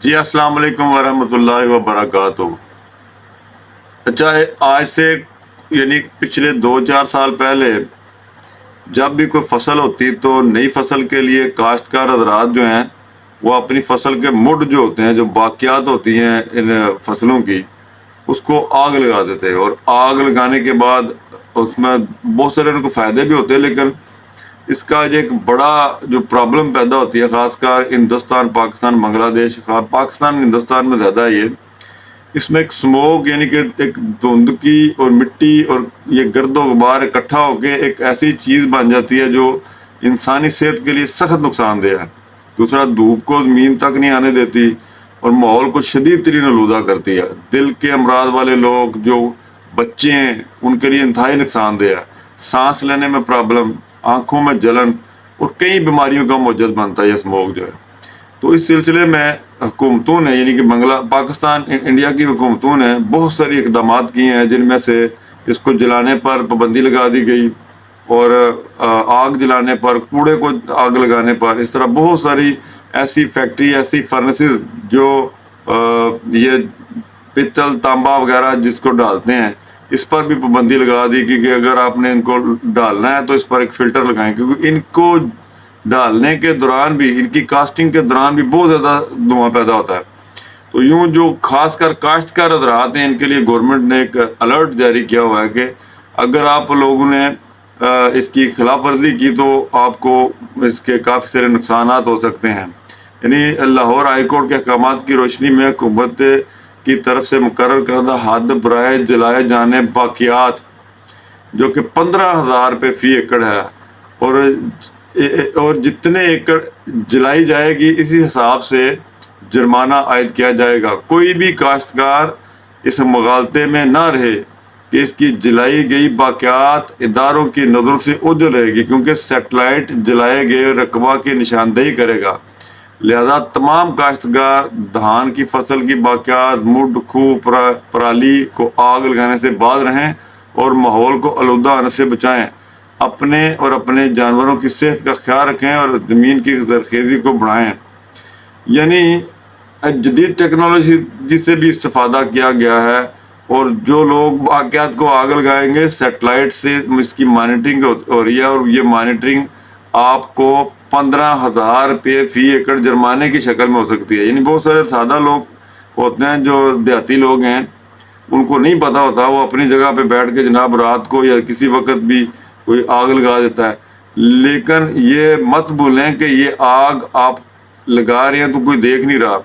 جی अस्सलाम वालेकुम वरहमतुल्लाहि वबरकातुहू। अच्छा आज से यानी पिछले 2-4 साल पहले जब भी कोई फसल होती तो नई फसल के लिए काश्तकार हजरात जो हैं वो अपनी फसल के मुड जो होते हैं, जो बाकियात होती हैं इन फसलों की, उसको आग लगा देते हैं। और आग लगाने के बाद उसमें बहुत सारे उनको फ़ायदे भी होते हैं, लेकिन इसका जो एक बड़ा जो प्रॉब्लम पैदा होती है, ख़ासकर हिंदुस्तान, पाकिस्तान, बांग्लादेश, पाकिस्तान हिंदुस्तान में ज़्यादा है ये, इसमें एक स्मोक यानी कि एक धुंध की और मिट्टी और ये गर्द गुबार इकट्ठा होके एक ऐसी चीज़ बन जाती है जो इंसानी सेहत के लिए सख्त नुकसानदेह है। दूसरा, धूप को ज़मीन तक नहीं आने देती और माहौल को शदीद तरीन आलूदा करती है। दिल के अमराज वाले लोग, जो बच्चे हैं, उनके लिए इंतहाई नुकसानदेह है। सांस लेने में प्रॉब्लम, आँखों में जलन और कई बीमारियों का मौजूद बनता है ये स्मोक जो है। तो इस सिलसिले में हुकूमतों ने यानी कि पाकिस्तान, इंडिया की हुकूमतों ने बहुत सारी इकदाम किए हैं, जिनमें से इसको जलाने पर पाबंदी लगा दी गई और आग जलाने पर, कूड़े को आग लगाने पर, इस तरह बहुत सारी ऐसी फैक्ट्री, ऐसी फर्नेसेस जो ये पित्तल, तांबा वगैरह जिसको डालते हैं, इस पर भी पाबंदी लगा दी कि अगर आपने इनको डालना है तो इस पर एक फ़िल्टर लगाएं, क्योंकि इनको डालने के दौरान भी, इनकी कास्टिंग के दौरान भी बहुत ज़्यादा धुआं पैदा होता है। तो यूँ जो खासकर काश्तकार हज़रात हैं, इनके लिए गवर्नमेंट ने एक अलर्ट जारी किया हुआ है कि अगर आप लोगों ने इसकी खिलाफ वर्जी की तो आपको इसके काफ़ी सारे नुकसान हो सकते हैं। यानी लाहौर हाई कोर्ट के अहकाम की रोशनी में हुकूमत की तरफ से मुकर्रर करदा हद बराए जलाए जाने बाकियात, जो कि 15,000 रुपये फ़ी एकड़ है, और जितने एकड़ जलाई जाएगी इसी हिसाब से जुर्माना आयद किया जाएगा। कोई भी काश्तकार इस मुगालते में ना रहे कि इसकी जलाई गई बाकियात इदारों की नज़रों से ओझल रहेगी, क्योंकि सेटेलाइट जलाए गए रकबा की निशानदेही करेगा। लिहाजा तमाम काश्तकार धान की फसल की बाकियात, मुड, खूह, पराली को आग लगाने से बाज रहें और माहौल को आलूदा होने से बचाएं। अपने और अपने जानवरों की सेहत का ख्याल रखें और ज़मीन की ज़रख़ेज़ी को बढ़ाएं। यानी जदीद टेक्नोलॉजी से भी इस्तेफ़ादा किया गया है, और जो लोग वाक़यात को आग लगाएंगे, सेटेलाइट से इसकी मॉनिटरिंग हो रही है, और ये मॉनिटरिंग आपको 15,000 रुपये फ़ी एकड़ जुर्माने की शक्ल में हो सकती है। यानी बहुत सारे सादा लोग होते हैं, जो देहाती लोग हैं, उनको नहीं पता होता, वो अपनी जगह पे बैठ के जनाब रात को या किसी वक्त भी कोई आग लगा देता है। लेकिन ये मत भूलें कि ये आग आप लगा रहे हैं तो कोई देख नहीं रहा।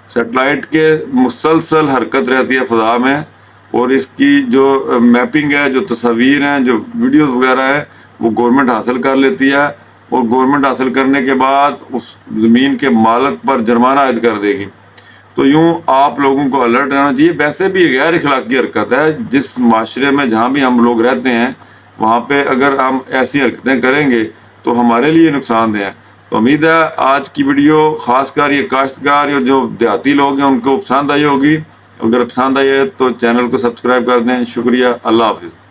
सेटेलाइट के मुसलसल हरकत रहती है फ़ज़ा में, और इसकी जो मैपिंग है, जो तस्वीर हैं, जो वीडियोस वगैरह है, वो गवर्नमेंट हासिल कर लेती है, और गवर्नमेंट हासिल करने के बाद उस ज़मीन के मालिक पर जुर्माना आयद कर देगी। तो यूँ आप लोगों को अलर्ट रहना चाहिए। वैसे भी गैर अखलाकी हरकत है, जिस माशरे में जहाँ भी हम लोग रहते हैं वहाँ पे अगर हम ऐसी हरकतें करेंगे तो हमारे लिए नुकसानदेह है। तो उम्मीद है आज की वीडियो ख़ासकर ये काश्तकार या जो देहाती लोग हैं उनको पसंद आई होगी। अगर पसंद आई है तो चैनल को सब्सक्राइब कर दें। शुक्रिया। अल्लाह हाफ़िज़।